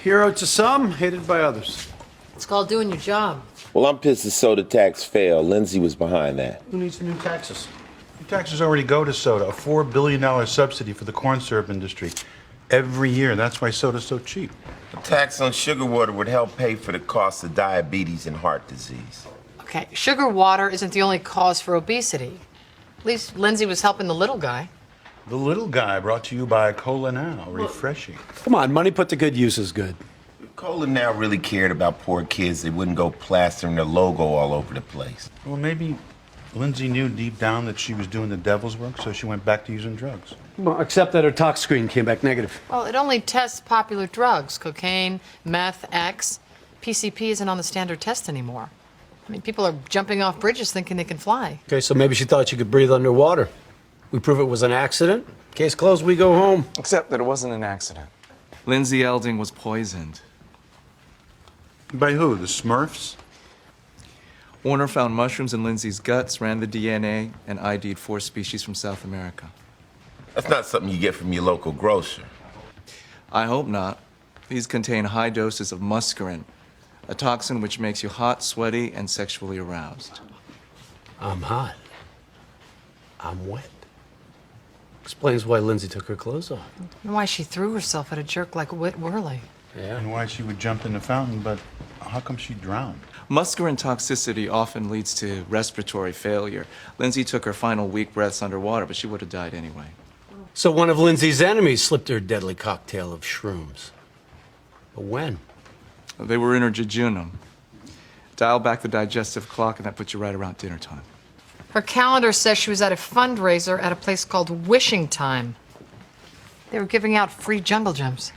Hero to some, hated by others. It's called doing your job. Well, I'm pissed the soda tax failed. Lindsay was behind that. Who needs the new taxes? New taxes already go to soda, a $4 billion subsidy for the corn syrup industry. Every year, that's why soda's so cheap. A tax on sugar water would help pay for the cost of diabetes and heart disease. Okay, sugar water isn't the only cause for obesity. At least Lindsay was helping the little guy. The little guy brought to you by Cola Now, refreshing. Come on, money put to good use is good. If Cola Now really cared about poor kids, they wouldn't go plastering their logo all over the place. Well, maybe Lindsay knew deep down that she was doing the devil's work, so she went back to using drugs. Well, except that her tox screen came back negative. Well, it only tests popular drugs, cocaine, meth, X. PCP isn't on the standard test anymore. I mean, people are jumping off bridges thinking they can fly. Okay, so maybe she thought she could breathe underwater. We prove it was an accident. Case closed, we go home. Except that it wasn't an accident. Lindsay Elding was poisoned. By who? The Smurfs? Warner found mushrooms in Lindsay's guts, ran the DNA, and ID'd 4 species from South America. That's not something you get from your local grocer. I hope not. These contain high doses of muscarine, a toxin which makes you hot, sweaty, and sexually aroused. I'm hot. I'm wet. Explains why Lindsay took her clothes off. And why she threw herself at a jerk like Whit Worley. Yeah. And why she would jump in the fountain, but how come she drowned? Muscarine toxicity often leads to respiratory failure. Lindsay took her final weak breaths underwater, but she would have died anyway. So one of Lindsay's enemies slipped her a deadly cocktail of shrooms. But when? They were in her jejunum. Dial back the digestive clock, and that puts you right around dinner time. Her calendar says she was at a fundraiser at a place called Wishing Time. They were giving out free jungle gems.